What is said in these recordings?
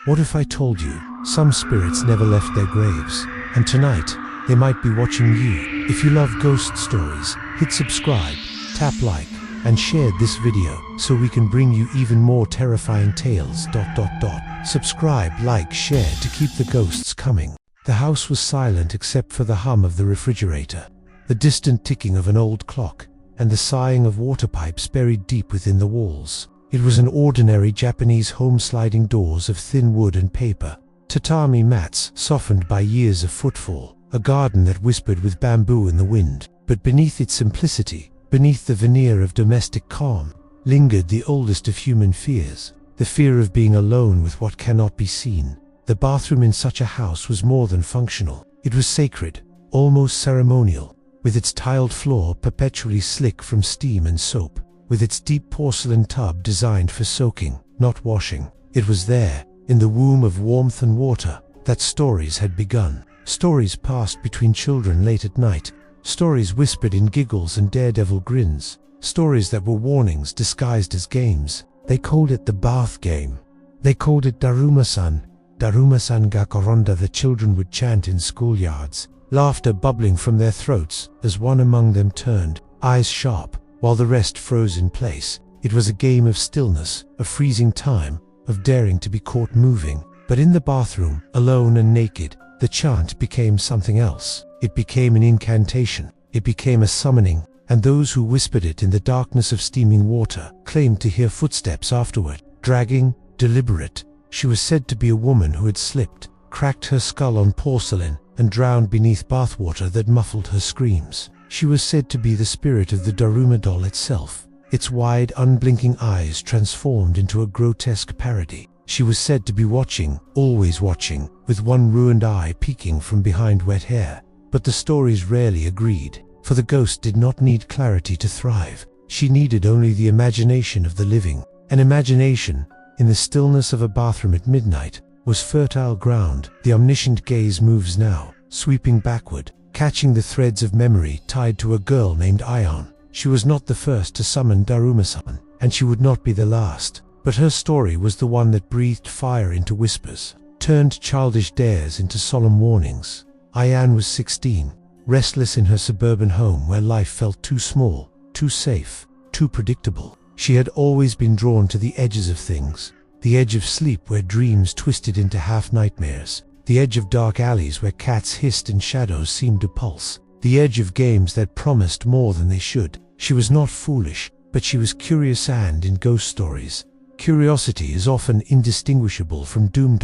What if I told you some spirits never left their graves, and tonight they might be watching you? If you love ghost stories, hit subscribe, tap like, and share this video so we can bring you even more terrifying tales. Subscribe, like, share to keep the ghosts coming. The house was silent except for the hum of the refrigerator, the distant ticking of an old clock, and the sighing of water pipes buried deep within the walls. It was an ordinary Japanese home, sliding doors of thin wood and paper, tatami mats softened by years of footfall, a garden that whispered with bamboo in the wind. But beneath its simplicity, beneath the veneer of domestic calm, lingered the oldest of human fears, the fear of being alone with what cannot be seen. The bathroom in such a house was more than functional. It was sacred, almost ceremonial, with its tiled floor perpetually slick from steam and soap, with its deep porcelain tub designed for soaking, not washing. It was there, in the womb of warmth and water, that stories had begun. Stories passed between children late at night, stories whispered in giggles and daredevil grins, stories that were warnings disguised as games. They called it the bath game. They called it Darumasan Gakoronda. The children would chant in schoolyards, laughter bubbling from their throats as one among them turned, eyes sharp, while the rest froze in place. It was a game of stillness, of freezing time, of daring to be caught moving. But in the bathroom, alone and naked, the chant became something else. It became an incantation. It became a summoning, and those who whispered it in the darkness of steaming water claimed to hear footsteps afterward, dragging, deliberate. She was said to be a woman who had slipped, cracked her skull on porcelain, and drowned beneath bathwater that muffled her screams. She was said to be the spirit of the Daruma doll itself, its wide, unblinking eyes transformed into a grotesque parody. She was said to be watching, always watching, with one ruined eye peeking from behind wet hair. But the stories rarely agreed, for the ghost did not need clarity to thrive. She needed only the imagination of the living. An imagination, in the stillness of a bathroom at midnight, was fertile ground. The omniscient gaze moves now, sweeping backward, catching the threads of memory tied to a girl named Ion. She was not the first to summon Darumasan, and she would not be the last. But her story was the one that breathed fire into whispers, turned childish dares into solemn warnings. Ian was 16, restless in her suburban home where life felt too small, too safe, too predictable. She had always been drawn to the edges of things, the edge of sleep where dreams twisted into half-nightmares, the edge of dark alleys where cats hissed and shadows seemed to pulse, the edge of games that promised more than they should. She was not foolish, but she was curious, and in ghost stories, curiosity is often indistinguishable from doom.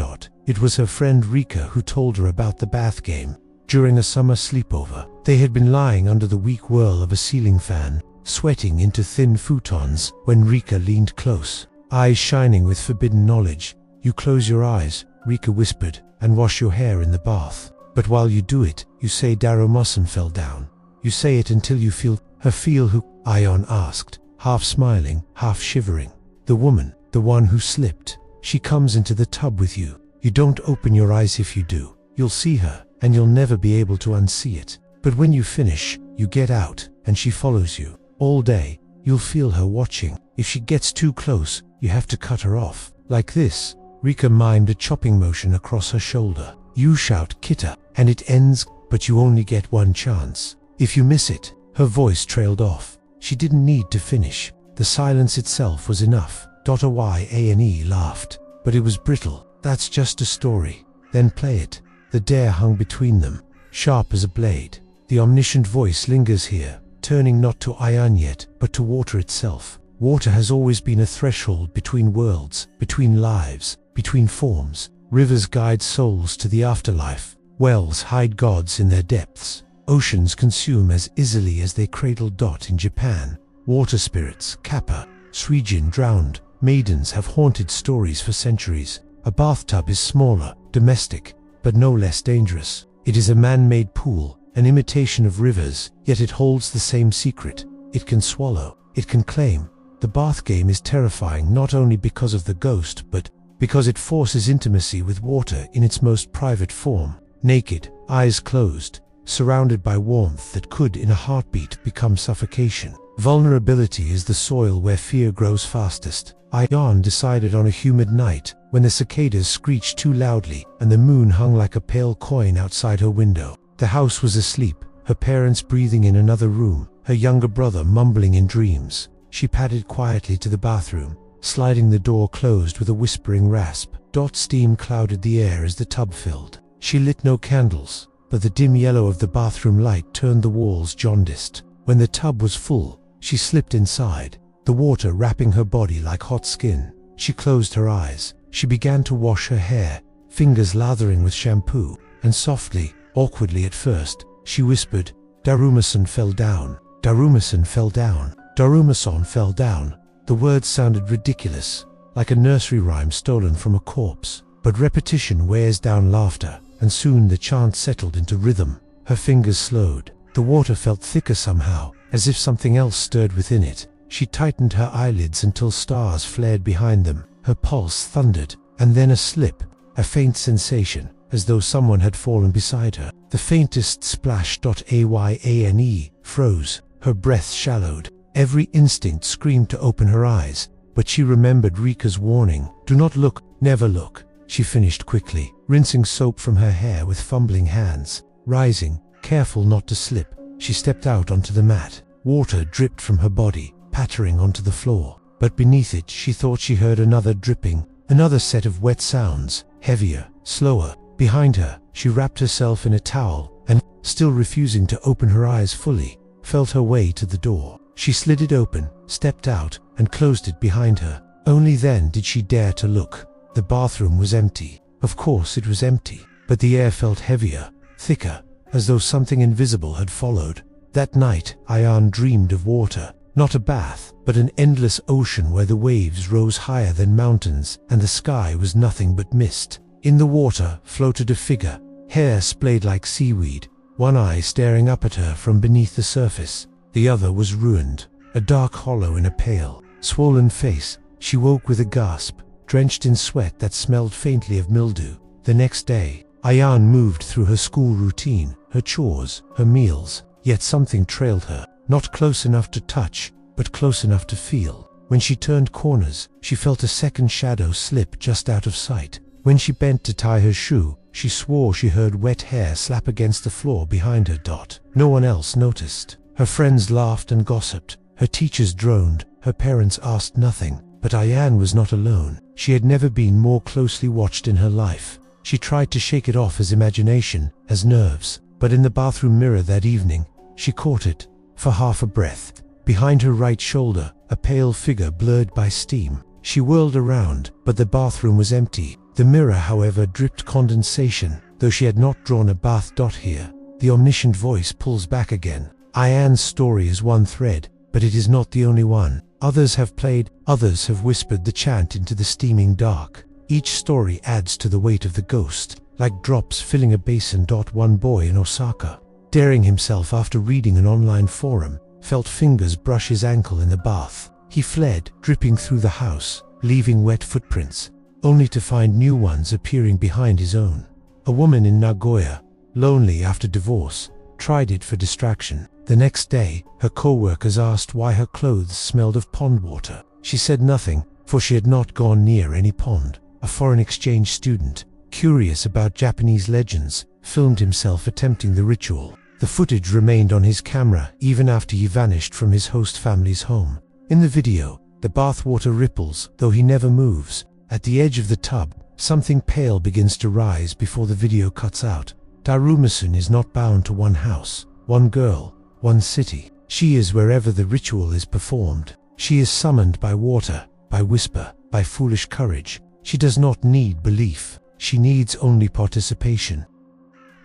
It was her friend Rika who told her about the bath game. During a summer sleepover, they had been lying under the weak whirl of a ceiling fan, sweating into thin futons, when Rika leaned close, eyes shining with forbidden knowledge. "You close your eyes," Rika whispered, "and wash your hair in the bath. But while you do it, you say Darumasan fell down. You say it until you feel her." "Feel who?" Ion asked, half smiling, half shivering. "The woman, the one who slipped. She comes into the tub with you. You don't open your eyes. If you do, you'll see her, and you'll never be able to unsee it. But when you finish, you get out, and she follows you. All day, you'll feel her watching. If she gets too close, you have to cut her off. Like this." Rika mimed a chopping motion across her shoulder. "You shout Kita, and it ends, but you only get one chance. If you miss it." Her voice trailed off. She didn't need to finish. The silence itself was enough. Yane laughed. "But it was brittle. That's just a story." "Then play it." The dare hung between them, sharp as a blade. The omniscient voice lingers here, turning not to Ian yet, but to water itself. Water has always been a threshold between worlds, between lives, between forms. Rivers guide souls to the afterlife. Wells hide gods in their depths. Oceans consume as easily as they cradle. In Japan, water spirits, Kappa, Srijin drowned. Maidens have haunted stories for centuries. A bathtub is smaller, domestic, but no less dangerous. It is a man-made pool, an imitation of rivers, yet it holds the same secret. It can swallow, it can claim. The bath game is terrifying not only because of the ghost, but because it forces intimacy with water in its most private form. Naked, eyes closed, surrounded by warmth that could in a heartbeat become suffocation. Vulnerability is the soil where fear grows fastest. Ian decided on a humid night, when the cicadas screeched too loudly and the moon hung like a pale coin outside her window. The house was asleep, her parents breathing in another room, her younger brother mumbling in dreams. She padded quietly to the bathroom, sliding the door closed with a whispering rasp. Steam clouded the air as the tub filled. She lit no candles, but the dim yellow of the bathroom light turned the walls jaundiced. When the tub was full, she slipped inside, the water wrapping her body like hot skin. She closed her eyes. She began to wash her hair, fingers lathering with shampoo, and softly, awkwardly at first, she whispered, "Darumasan fell down. Darumasan fell down. Darumasan fell down." The words sounded ridiculous, like a nursery rhyme stolen from a corpse. But repetition wears down laughter, and soon the chant settled into rhythm. Her fingers slowed. The water felt thicker somehow, as if something else stirred within it. She tightened her eyelids until stars flared behind them. Her pulse thundered, and then a slip, a faint sensation, as though someone had fallen beside her. The faintest splash. Ayane froze. Her breath shallowed. Every instinct screamed to open her eyes, but she remembered Rika's warning, "Do not look, never look." She finished quickly, rinsing soap from her hair with fumbling hands. Rising, careful not to slip, she stepped out onto the mat. Water dripped from her body, pattering onto the floor. But beneath it she thought she heard another dripping, another set of wet sounds, heavier, slower. Behind her, she wrapped herself in a towel and, still refusing to open her eyes fully, felt her way to the door. She slid it open, stepped out, and closed it behind her. Only then did she dare to look. The bathroom was empty. Of course it was empty, but the air felt heavier, thicker, as though something invisible had followed. That night, Ayane dreamed of water. Not a bath, but an endless ocean where the waves rose higher than mountains and the sky was nothing but mist. In the water floated a figure, hair splayed like seaweed, one eye staring up at her from beneath the surface. The other was ruined, a dark hollow in a pale, swollen face. She woke with a gasp, drenched in sweat that smelled faintly of mildew. The next day, Ayane moved through her school routine, her chores, her meals, yet something trailed her, not close enough to touch, but close enough to feel. When she turned corners, she felt a second shadow slip just out of sight. When she bent to tie her shoe, she swore she heard wet hair slap against the floor behind her. No one else noticed. Her friends laughed and gossiped, her teachers droned, her parents asked nothing. But Ayane was not alone. She had never been more closely watched in her life. She tried to shake it off as imagination, as nerves, but in the bathroom mirror that evening, she caught it, for half a breath. Behind her right shoulder, a pale figure blurred by steam. She whirled around, but the bathroom was empty. The mirror, however, dripped condensation, though she had not drawn a bath. Here, the omniscient voice pulls back again. Ayane's story is one thread, but it is not the only one. Others have played, others have whispered the chant into the steaming dark. Each story adds to the weight of the ghost, like drops filling a basin. One boy in Osaka, daring himself after reading an online forum, felt fingers brush his ankle in the bath. He fled, dripping through the house, leaving wet footprints, only to find new ones appearing behind his own. A woman in Nagoya, lonely after divorce, tried it for distraction. The next day, her co-workers asked why her clothes smelled of pond water. She said nothing, for she had not gone near any pond. A foreign exchange student, curious about Japanese legends, filmed himself attempting the ritual. The footage remained on his camera even after he vanished from his host family's home. In the video, the bathwater ripples, though he never moves. At the edge of the tub, something pale begins to rise before the video cuts out. Darumasan is not bound to one house, one girl, one city. She is wherever the ritual is performed. She is summoned by water, by whisper, by foolish courage. She does not need belief. She needs only participation.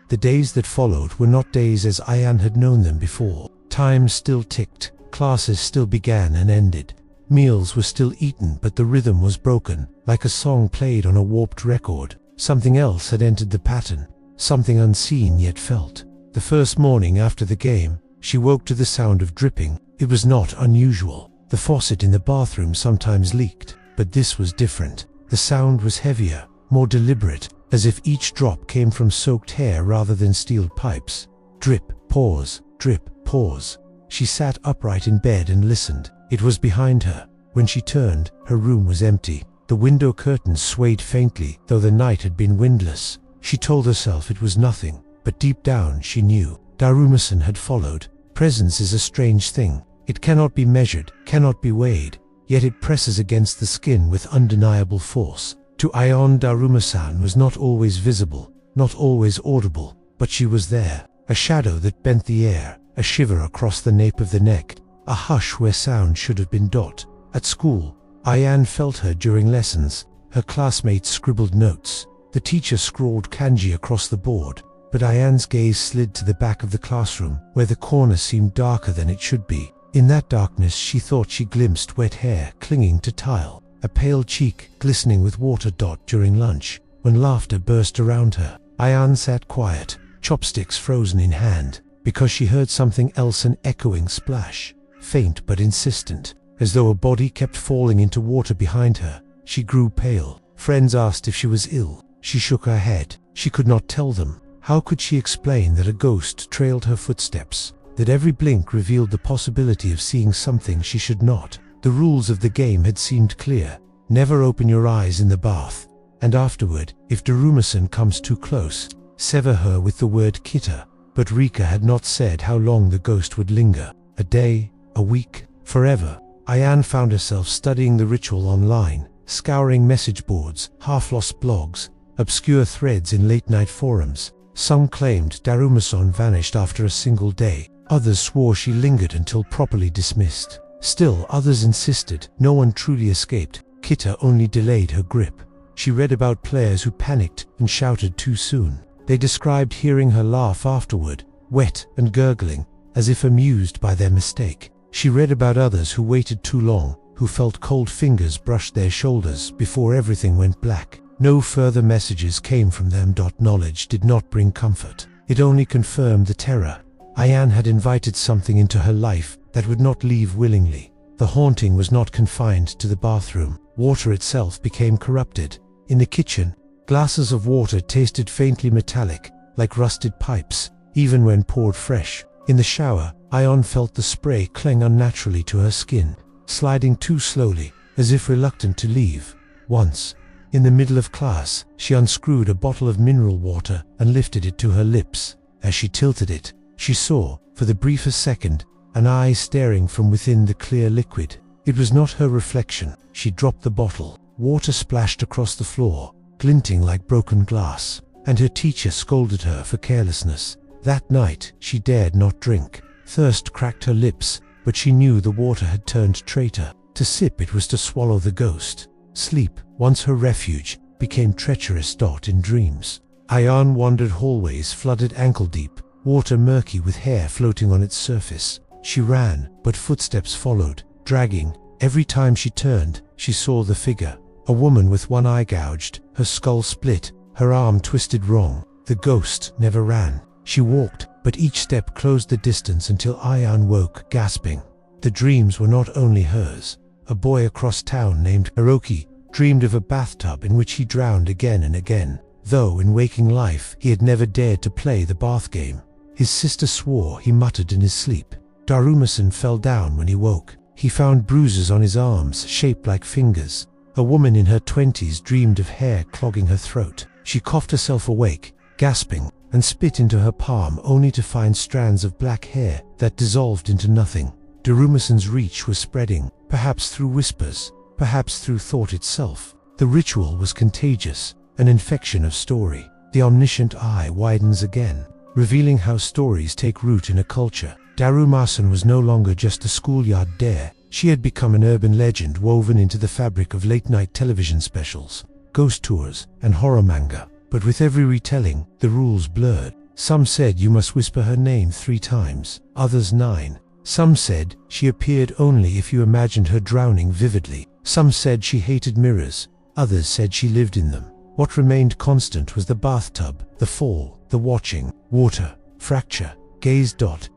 The days that followed were not days as Ayane had known them before. Time still ticked, classes still began and ended. Meals were still eaten, but the rhythm was broken, like a song played on a warped record. Something else had entered the pattern, something unseen yet felt. The first morning after the game, she woke to the sound of dripping. It was not unusual. The faucet in the bathroom sometimes leaked, but this was different. The sound was heavier, more deliberate, as if each drop came from soaked hair rather than steel pipes. Drip, pause, drip, pause. She sat upright in bed and listened. It was behind her. When she turned, her room was empty. The window curtains swayed faintly, though the night had been windless. She told herself it was nothing, but deep down she knew. Darumasan had followed. Presence is a strange thing. It cannot be measured, cannot be weighed, yet it presses against the skin with undeniable force. To Ayan, Darumasan was not always visible, not always audible, but she was there. A shadow that bent the air, a shiver across the nape of the neck, a hush where sound should have been dot. At school, Ayan felt her during lessons. Her classmates scribbled notes. The teacher scrawled kanji across the board, but Ayan's gaze slid to the back of the classroom, where the corner seemed darker than it should be. In that darkness she thought she glimpsed wet hair clinging to tile, a pale cheek glistening with water dot during lunch, when laughter burst around her. Ayan sat quiet, chopsticks frozen in hand, because she heard something else, an echoing splash, faint but insistent, as though a body kept falling into water behind her. She grew pale. Friends asked if she was ill. She shook her head. She could not tell them. How could she explain that a ghost trailed her footsteps, that every blink revealed the possibility of seeing something she should not? The rules of the game had seemed clear. Never open your eyes in the bath, and afterward, if Darumasan comes too close, sever her with the word Kita. But Rika had not said how long the ghost would linger. A day, a week, forever. Ayan found herself studying the ritual online, scouring message boards, half-lost blogs, obscure threads in late-night forums. Some claimed Darumasan vanished after a single day. Others swore she lingered until properly dismissed. Still others insisted no one truly escaped. Kita only delayed her grip. She read about players who panicked and shouted too soon. They described hearing her laugh afterward, wet and gurgling, as if amused by their mistake. She read about others who waited too long, who felt cold fingers brush their shoulders before everything went black. No further messages came from them. Knowledge did not bring comfort. It only confirmed the terror. Ayan had invited something into her life that would not leave willingly. The haunting was not confined to the bathroom. Water itself became corrupted. In the kitchen, glasses of water tasted faintly metallic, like rusted pipes, even when poured fresh. In the shower, Ayan felt the spray cling unnaturally to her skin, sliding too slowly, as if reluctant to leave. Once, in the middle of class, she unscrewed a bottle of mineral water and lifted it to her lips. As she tilted it, she saw, for the briefest second, an eye staring from within the clear liquid. It was not her reflection. She dropped the bottle. Water splashed across the floor, glinting like broken glass, and her teacher scolded her for carelessness. That night, she dared not drink. Thirst cracked her lips, but she knew the water had turned traitor. To sip it was to swallow the ghost. Sleep, once her refuge, became treacherous. In dreams, Ayan wandered hallways flooded ankle-deep, water murky with hair floating on its surface. She ran, but footsteps followed, dragging. Every time she turned, she saw the figure. A woman with one eye gouged, her skull split, her arm twisted wrong. The ghost never ran. She walked, but each step closed the distance until Ayan woke, gasping. The dreams were not only hers. A boy across town named Hiroki dreamed of a bathtub in which he drowned again and again, though in waking life he had never dared to play the bath game. His sister swore he muttered in his sleep. Darumasan fell down when he woke. He found bruises on his arms shaped like fingers. A woman in her 20s dreamed of hair clogging her throat. She coughed herself awake, gasping, and spit into her palm only to find strands of black hair that dissolved into nothing. Darumasan's reach was spreading, perhaps through whispers, perhaps through thought itself. The ritual was contagious, an infection of story. The omniscient eye widens again, revealing how stories take root in a culture. Darumasan was no longer just a schoolyard dare. She had become an urban legend woven into the fabric of late-night television specials, ghost tours, and horror manga. But with every retelling, the rules blurred. Some said you must whisper her name 3 times, others 9. Some said she appeared only if you imagined her drowning vividly. Some said she hated mirrors, others said she lived in them. What remained constant was the bathtub, the fall, the watching, water, fracture, gaze.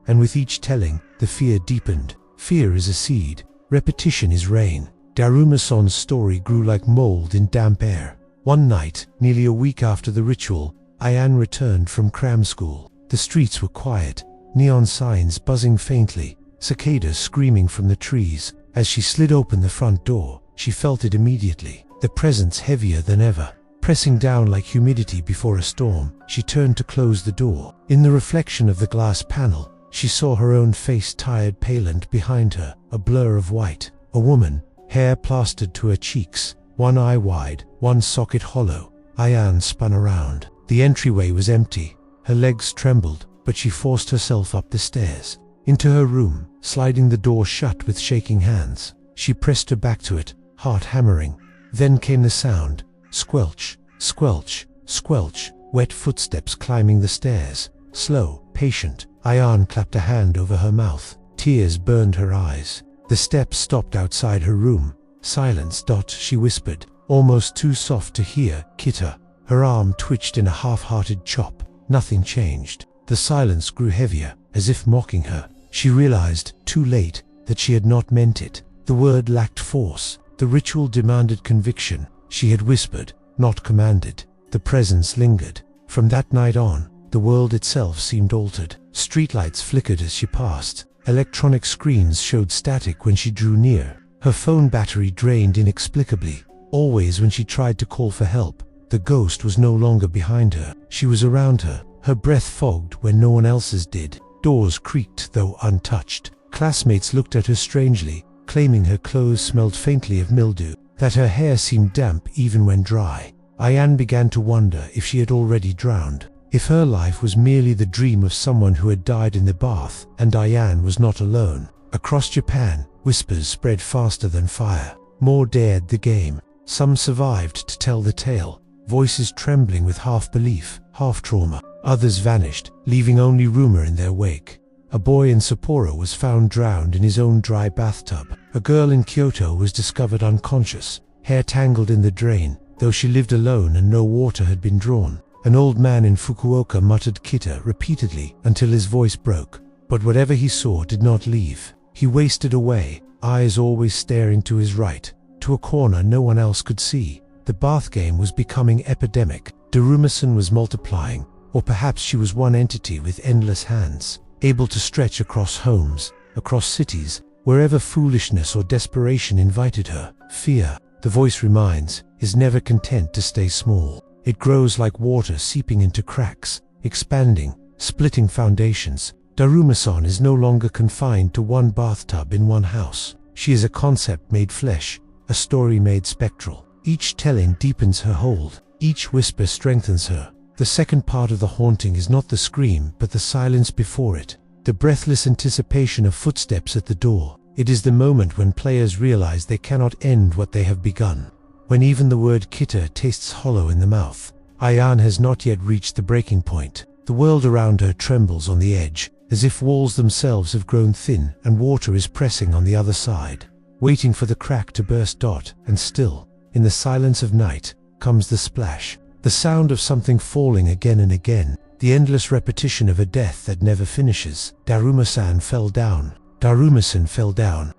And with each telling, the fear deepened. Fear is a seed, repetition is rain. Darumasan's story grew like mold in damp air. One night, nearly a week after the ritual, Ayan returned from cram school. The streets were quiet, neon signs buzzing faintly, cicadas screaming from the trees. As she slid open the front door, she felt it immediately. the presence heavier than ever. Pressing down like humidity before a storm, she turned to close the door. In the reflection of the glass panel, she saw her own face, tired, pale, and behind her, a blur of white. A woman, hair plastered to her cheeks, one eye wide, one socket hollow. Ayan spun around. The entryway was empty. Her legs trembled, but she forced herself up the stairs. Into her room, sliding the door shut with shaking hands. She pressed her back to it, heart hammering. Then came the sound. Squelch, squelch, squelch, wet footsteps climbing the stairs. Slow, patient. Ayan clapped a hand over her mouth. Tears burned her eyes. The steps stopped outside her room. Silence. She whispered, almost too soft to hear. Kita. Her arm twitched in a half-hearted chop. Nothing changed. The silence grew heavier, as if mocking her. She realized, too late, that she had not meant it. The word lacked force. The ritual demanded conviction. She had whispered, not commanded. The presence lingered. From that night on, the world itself seemed altered. Streetlights flickered as she passed. Electronic screens showed static when she drew near. Her phone battery drained inexplicably. Always when she tried to call for help, the ghost was no longer behind her. She was around her. Her breath fogged when no one else's did. Doors creaked, though untouched. Classmates looked at her strangely, claiming her clothes smelled faintly of mildew, that her hair seemed damp even when dry. Ayan began to wonder if she had already drowned. If her life was merely the dream of someone who had died in the bath, and Ayan was not alone. Across Japan, whispers spread faster than fire. More dared the game. Some survived to tell the tale, voices trembling with half-belief, half-trauma. Others vanished, leaving only rumor in their wake. A boy in Sapporo was found drowned in his own dry bathtub. A girl in Kyoto was discovered unconscious, hair tangled in the drain, though she lived alone and no water had been drawn. An old man in Fukuoka muttered "Kita" repeatedly until his voice broke. But whatever he saw did not leave. He wasted away, eyes always staring to his right, to a corner no one else could see. The bath game was becoming epidemic. Darumasan was multiplying, or perhaps she was one entity with endless hands, able to stretch across homes, across cities, wherever foolishness or desperation invited her. Fear, the voice reminds, is never content to stay small. It grows like water seeping into cracks, expanding, splitting foundations. Darumasan is no longer confined to one bathtub in one house. She is a concept made flesh, a story made spectral. Each telling deepens her hold. Each whisper strengthens her. The second part of the haunting is not the scream, but the silence before it. The breathless anticipation of footsteps at the door. It is the moment when players realize they cannot end what they have begun. When even the word "Kita" tastes hollow in the mouth. Ayan has not yet reached the breaking point. The world around her trembles on the edge, as if walls themselves have grown thin and water is pressing on the other side, waiting for the crack to burst. And still, in the silence of night, comes the splash. The sound of something falling again and again. The endless repetition of a death that never finishes. Darumasan fell down. Darumasan fell down.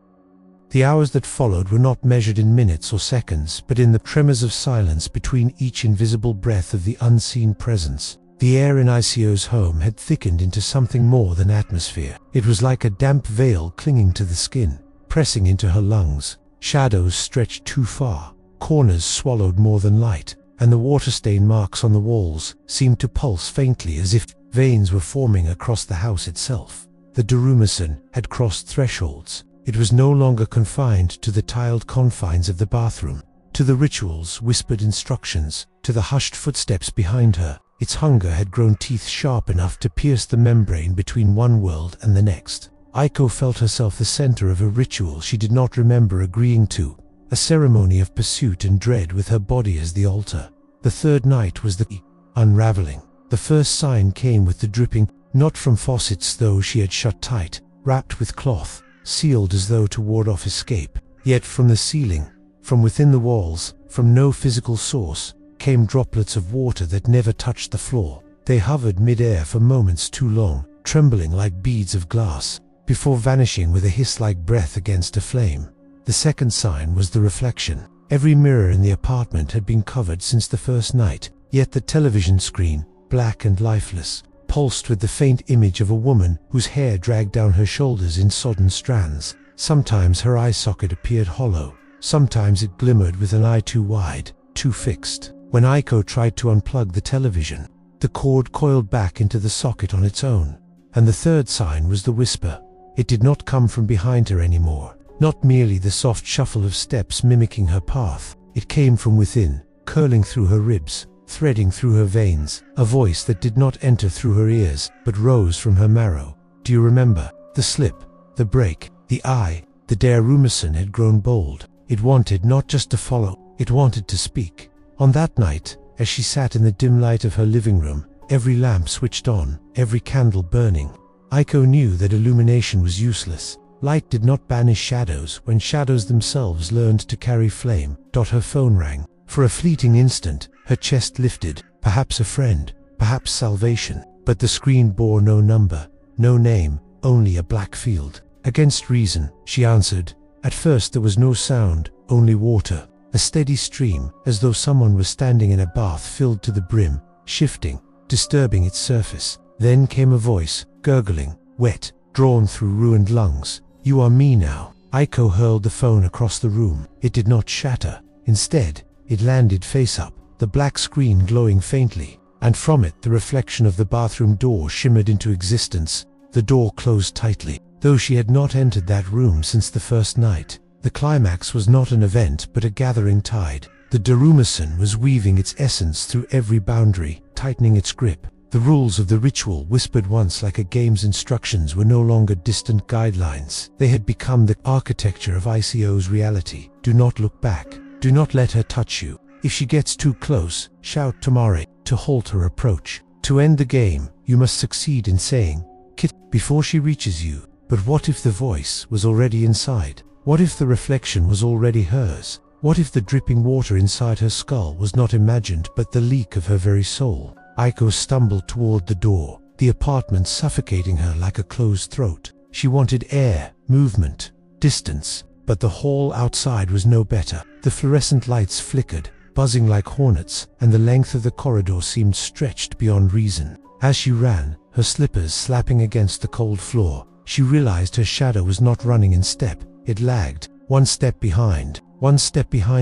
The hours that followed were not measured in minutes or seconds, but in the tremors of silence between each invisible breath of the unseen presence. The air in Isio's home had thickened into something more than atmosphere. It was like a damp veil clinging to the skin, pressing into her lungs. Shadows stretched too far, corners swallowed more than light, and the water-stain marks on the walls seemed to pulse faintly as if veins were forming across the house itself. The Darumasan had crossed thresholds. It was no longer confined to the tiled confines of the bathroom, to the rituals, whispered instructions, to the hushed footsteps behind her. Its hunger had grown teeth sharp enough to pierce the membrane between one world and the next. Aiko felt herself the center of a ritual she did not remember agreeing to, a ceremony of pursuit and dread with her body as the altar. The third night was the unraveling. The first sign came with the dripping, not from faucets though she had shut tight, wrapped with cloth, sealed as though to ward off escape. Yet from the ceiling, from within the walls, from no physical source, came droplets of water that never touched the floor. They hovered mid-air for moments too long, trembling like beads of glass, before vanishing with a hiss like breath against a flame. The second sign was the reflection. Every mirror in the apartment had been covered since the first night, yet the television screen, black and lifeless, pulsed with the faint image of a woman whose hair dragged down her shoulders in sodden strands. Sometimes her eye socket appeared hollow, Sometimes it glimmered with an eye too wide, too fixed. When Aiko tried to unplug the television, the cord coiled back into the socket on its own. And the third sign was the whisper. It did not come from behind her anymore. Not merely the soft shuffle of steps mimicking her path. It came from within, curling through her ribs, threading through her veins, a voice that did not enter through her ears, but rose from her marrow. Do you remember? The slip, the break, the eye. The Darumasan had grown bold. It wanted not just to follow, it wanted to speak. On that night, as she sat in the dim light of her living room, every lamp switched on, every candle burning, Aiko knew that illumination was useless. Light did not banish shadows when shadows themselves learned to carry flame. Her phone rang. For a fleeting instant, her chest lifted, perhaps a friend, perhaps salvation. But the screen bore no number, no name, only a black field. Against reason, she answered. At first there was no sound, only water, a steady stream, as though someone was standing in a bath filled to the brim, shifting, disturbing its surface. Then came a voice, gurgling, wet, drawn through ruined lungs. You are me now. Aiko hurled the phone across the room. It did not shatter. Instead, it landed face up, the black screen glowing faintly, and from it the reflection of the bathroom door shimmered into existence. The door closed tightly. Though she had not entered that room since the first night, the climax was not an event but a gathering tide. The Darumasan was weaving its essence through every boundary, tightening its grip. The rules of the ritual, whispered once like a game's instructions, were no longer distant guidelines. They had become the architecture of ICO's reality. Do not look back. Do not let her touch you. If she gets too close, shout Tamare, to halt her approach. To end the game, you must succeed in saying, Kit, before she reaches you. But what if the voice was already inside? What if the reflection was already hers? What if the dripping water inside her skull was not imagined but the leak of her very soul? Aiko stumbled toward the door, the apartment suffocating her like a closed throat. She wanted air, movement, distance, but the hall outside was no better. The fluorescent lights flickered, buzzing like hornets, and the length of the corridor seemed stretched beyond reason. As she ran, her slippers slapping against the cold floor, she realized her shadow was not running in step. It lagged, one step behind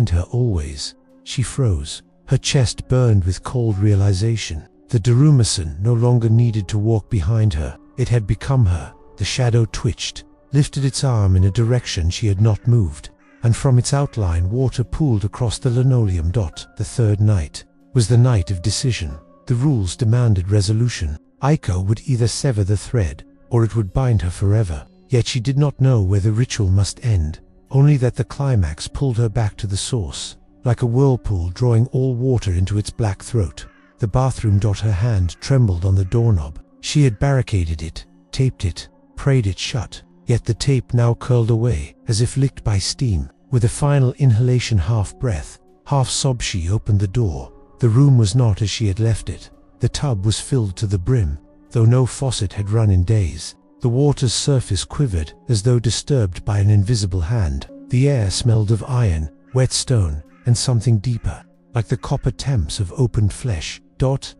her always. She froze. Her chest burned with cold realization. The Darumasan no longer needed to walk behind her. It had become her. The shadow twitched, lifted its arm in a direction she had not moved, and from its outline water pooled across the linoleum. The third night was the night of decision. The rules demanded resolution. Aiko would either sever the thread, or it would bind her forever. Yet she did not know where the ritual must end, only that the climax pulled her back to the source, like a whirlpool drawing all water into its black throat. The bathroom. Her hand trembled on the doorknob. She had barricaded it, taped it, prayed it shut, yet the tape now curled away, as if licked by steam. With a final inhalation, half breath, half sob, she opened the door. The room was not as she had left it. The tub was filled to the brim, though no faucet had run in days. The water's surface quivered, as though disturbed by an invisible hand. The air smelled of iron, wet stone, and something deeper, like the copper temps of opened flesh.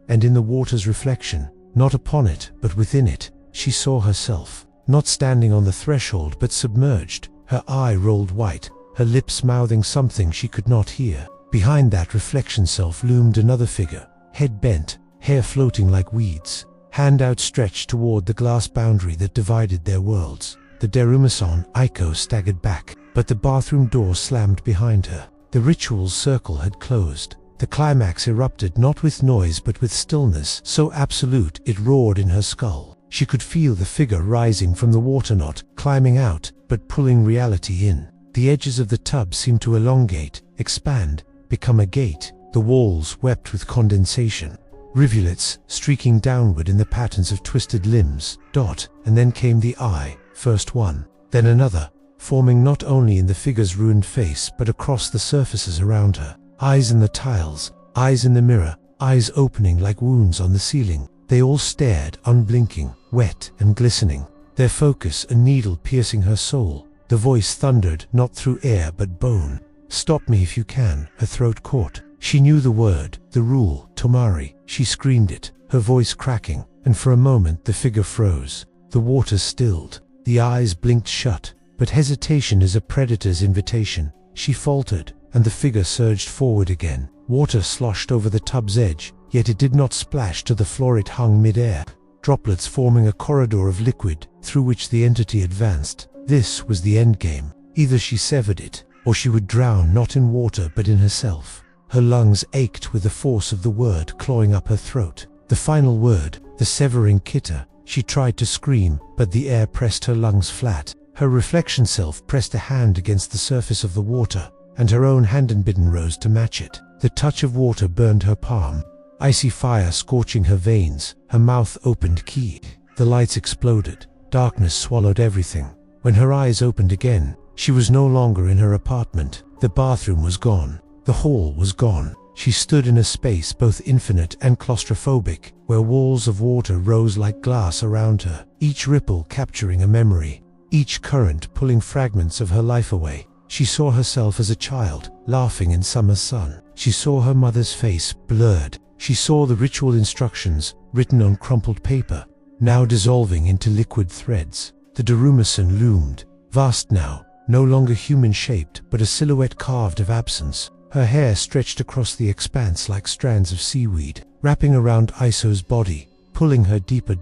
And in the water's reflection, not upon it, but within it, she saw herself, not standing on the threshold but submerged. Her eye rolled white, her lips mouthing something she could not hear. Behind that reflection self loomed another figure, head bent, hair floating like weeds, hand outstretched toward the glass boundary that divided their worlds. The Darumasan. Aiko staggered back, but the bathroom door slammed behind her. The ritual's circle had closed. The climax erupted not with noise but with stillness, so absolute it roared in her skull. She could feel the figure rising from the water, not climbing out, but pulling reality in. The edges of the tub seemed to elongate, expand, become a gate. The walls wept with condensation. Rivulets streaking downward in the patterns of twisted limbs. And then came the eye, first one, then another, forming not only in the figure's ruined face but across the surfaces around her. Eyes in the tiles, eyes in the mirror, eyes opening like wounds on the ceiling. They all stared, unblinking, wet and glistening, their focus a needle piercing her soul. The voice thundered, not through air but bone. Stop me if you can. Her throat caught. She knew the word, the rule, Tomari. She screamed it, her voice cracking, and for a moment the figure froze. The water stilled. The eyes blinked shut. But hesitation is a predator's invitation. She faltered, and the figure surged forward again. Water sloshed over the tub's edge, yet it did not splash to the floor. It hung mid-air, droplets forming a corridor of liquid through which the entity advanced. This was the endgame. Either she severed it, or she would drown not in water but in herself. Her lungs ached with the force of the word clawing up her throat. The final word, the severing kitter. She tried to scream, but the air pressed her lungs flat. Her reflection self pressed a hand against the surface of the water, and her own hand-bidden rose to match it. The touch of water burned her palm, icy fire scorching her veins. Her mouth opened key. The lights exploded. Darkness swallowed everything. When her eyes opened again, she was no longer in her apartment. The bathroom was gone. The hall was gone. She stood in a space both infinite and claustrophobic, where walls of water rose like glass around her, each ripple capturing a memory, each current pulling fragments of her life away. She saw herself as a child, laughing in summer sun. She saw her mother's face, blurred. She saw the ritual instructions, written on crumpled paper, now dissolving into liquid threads. The Darumasan loomed, vast now, no longer human-shaped, but a silhouette carved of absence. Her hair stretched across the expanse like strands of seaweed, wrapping around Iso's body, pulling her deeper.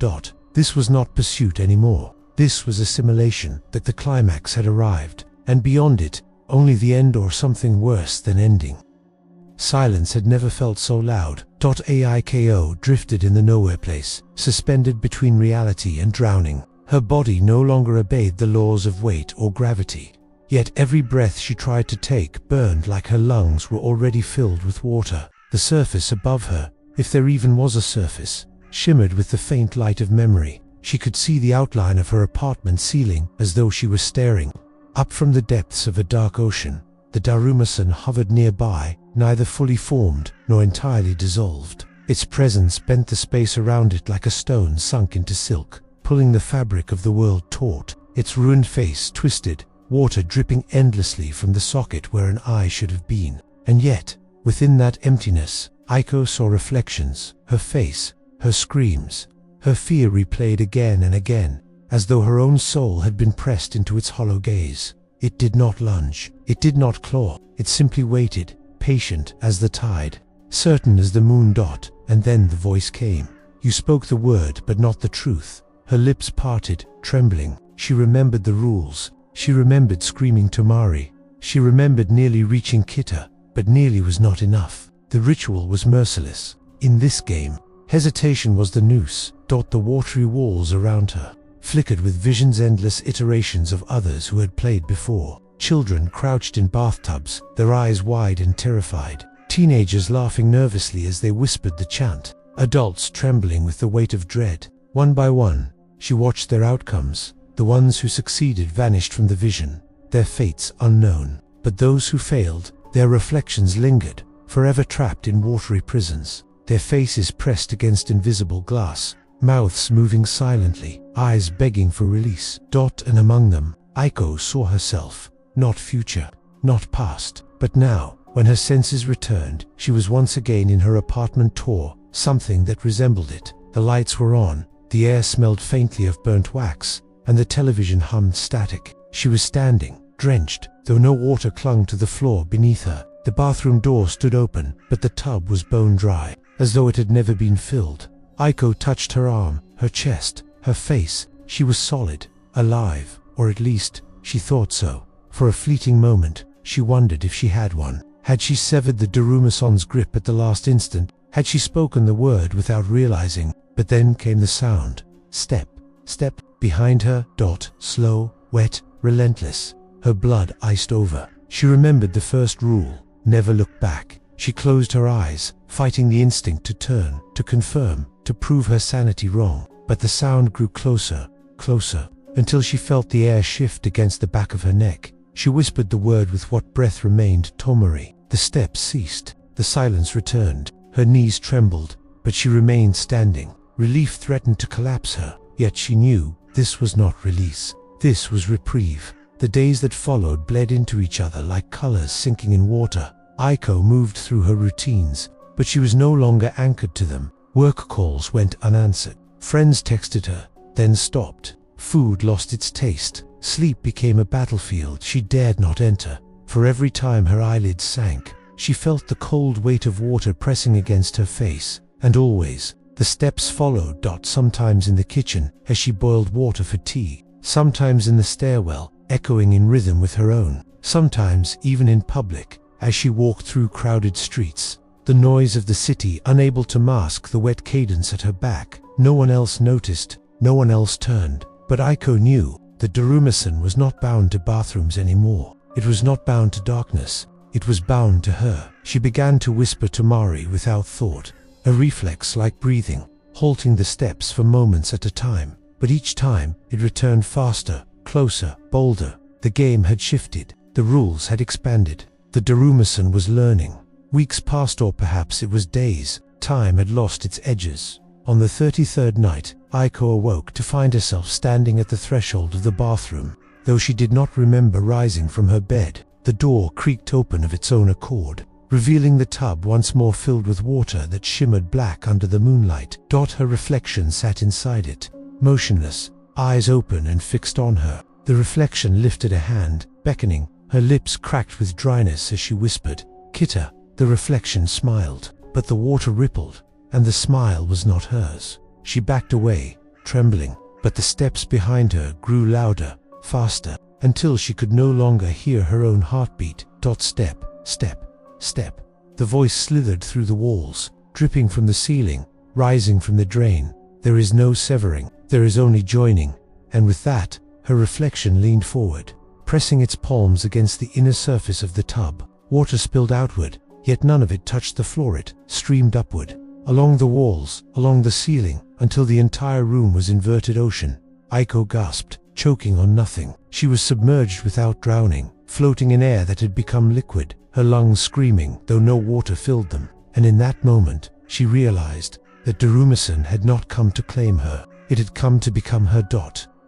This was not pursuit anymore. This was assimilation, that the climax had arrived, and beyond it, only the end or something worse than ending. Silence had never felt so loud. Aiko drifted in the nowhere place, suspended between reality and drowning. Her body no longer obeyed the laws of weight or gravity. Yet every breath she tried to take burned like her lungs were already filled with water. The surface above her, if there even was a surface, shimmered with the faint light of memory. She could see the outline of her apartment ceiling as though she were staring. Up from the depths of a dark ocean, the Darumasan hovered nearby, neither fully formed nor entirely dissolved. Its presence bent the space around it like a stone sunk into silk, pulling the fabric of the world taut. Its ruined face twisted, water dripping endlessly from the socket where an eye should have been. And yet, within that emptiness, Aiko saw reflections, her face, her screams, her fear replayed again and again, as though her own soul had been pressed into its hollow gaze. It did not lunge, it did not claw, it simply waited, patient as the tide, certain as the moon. And then the voice came. You spoke the word but not the truth. Her lips parted, trembling. She remembered the rules. She remembered screaming Tomari. She remembered nearly reaching Kita, but nearly was not enough. The ritual was merciless. In this game, hesitation was the noose. The watery walls around her flickered with visions, endless iterations of others who had played before. Children crouched in bathtubs, their eyes wide and terrified. Teenagers laughing nervously as they whispered the chant. Adults trembling with the weight of dread. One by one, she watched their outcomes. The ones who succeeded vanished from the vision, their fates unknown. But those who failed, their reflections lingered, forever trapped in watery prisons. Their faces pressed against invisible glass, mouths moving silently, eyes begging for release. And among them, Aiko saw herself, not future, not past, but now. When her senses returned, she was once again in her apartment, or something that resembled it. The lights were on, the air smelled faintly of burnt wax, and the television hummed static. She was standing, drenched, though no water clung to the floor beneath her. The bathroom door stood open, but the tub was bone dry, as though it had never been filled. Aiko touched her arm, her chest, her face. She was solid, alive, or at least, she thought so. For a fleeting moment, she wondered if she had one. Had she severed the Darumasan's grip at the last instant? Had she spoken the word without realizing? But then came the sound. Step, step, behind her. Slow, wet, relentless. Her blood iced over. She remembered the first rule, never look back. She closed her eyes, fighting the instinct to turn, to confirm, to prove her sanity wrong. But the sound grew closer, closer, until she felt the air shift against the back of her neck. She whispered the word with what breath remained, Tomari. The steps ceased. The silence returned. Her knees trembled, but she remained standing. Relief threatened to collapse her, yet she knew this was not release. This was reprieve. The days that followed bled into each other like colors sinking in water. Aiko moved through her routines, but she was no longer anchored to them. Work calls went unanswered. Friends texted her, then stopped. Food lost its taste. Sleep became a battlefield she dared not enter. For every time her eyelids sank, she felt the cold weight of water pressing against her face, and always, the steps followed. Sometimes in the kitchen, as she boiled water for tea, sometimes in the stairwell, echoing in rhythm with her own, sometimes even in public, as she walked through crowded streets. The noise of the city unable to mask the wet cadence at her back. No one else noticed, no one else turned, but Aiko knew that Darumasan was not bound to bathrooms anymore. It was not bound to darkness, it was bound to her. She began to whisper to Mari without thought, a reflex like breathing, halting the steps for moments at a time. But each time, it returned faster, closer, bolder. The game had shifted, the rules had expanded. The Darumasan was learning. Weeks passed, or perhaps it was days. Time had lost its edges. On the 33rd night, Aiko awoke to find herself standing at the threshold of the bathroom. Though she did not remember rising from her bed, the door creaked open of its own accord, revealing the tub once more filled with water that shimmered black under the moonlight. Her reflection sat inside it, motionless, eyes open and fixed on her. The reflection lifted a hand, beckoning, her lips cracked with dryness as she whispered, "Kita." The reflection smiled, but the water rippled, and the smile was not hers. She backed away, trembling, but the steps behind her grew louder, faster, until she could no longer hear her own heartbeat. Step, step, step. The voice slithered through the walls, dripping from the ceiling, rising from the drain. There is no severing, there is only joining. And with that, her reflection leaned forward, pressing its palms against the inner surface of the tub. Water spilled outward, yet none of it touched the floor. It streamed upward, along the walls, along the ceiling, until the entire room was inverted ocean. Aiko gasped, choking on nothing. She was submerged without drowning, floating in air that had become liquid, her lungs screaming, though no water filled them. And in that moment, she realized that Darumasan had not come to claim her. It had come to become her.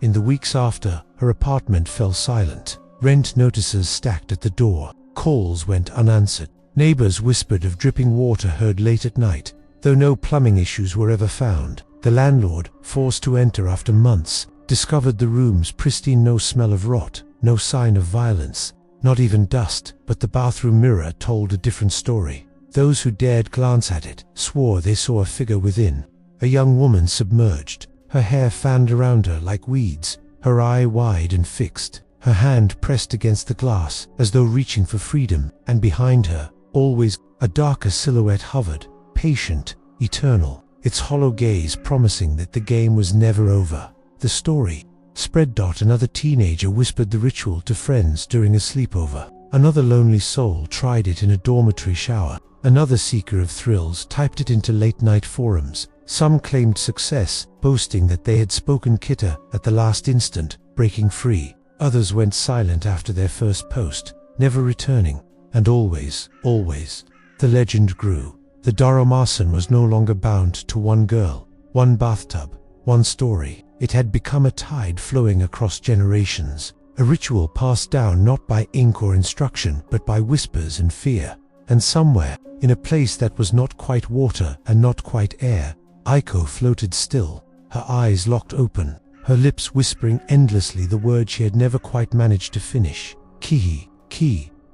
In the weeks after, her apartment fell silent. Rent notices stacked at the door. Calls went unanswered. Neighbors whispered of dripping water heard late at night, though no plumbing issues were ever found. The landlord, forced to enter after months, discovered the rooms pristine, no smell of rot, no sign of violence, not even dust. But the bathroom mirror told a different story. Those who dared glance at it swore they saw a figure within, a young woman submerged, her hair fanned around her like weeds, her eye wide and fixed, her hand pressed against the glass as though reaching for freedom. And behind her, always, a darker silhouette hovered, patient, eternal, its hollow gaze promising that the game was never over. The story spread. Another teenager whispered the ritual to friends during a sleepover. Another lonely soul tried it in a dormitory shower. Another seeker of thrills typed it into late-night forums. Some claimed success, boasting that they had spoken Kita at the last instant, breaking free. Others went silent after their first post, never returning. And always, the legend grew. The Darumasan was no longer bound to one girl, one bathtub, one story. It had become a tide flowing across generations, a ritual passed down not by ink or instruction, but by whispers and fear. And somewhere, in a place that was not quite water and not quite air, Aiko floated still, her eyes locked open, her lips whispering endlessly the word she had never quite managed to finish. Ki,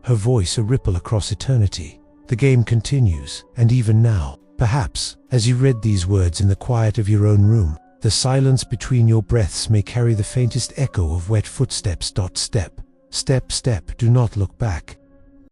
her voice a ripple across eternity. The game continues, and even now, perhaps, as you read these words in the quiet of your own room, the silence between your breaths may carry the faintest echo of wet footsteps. Step, step, step, do not look back.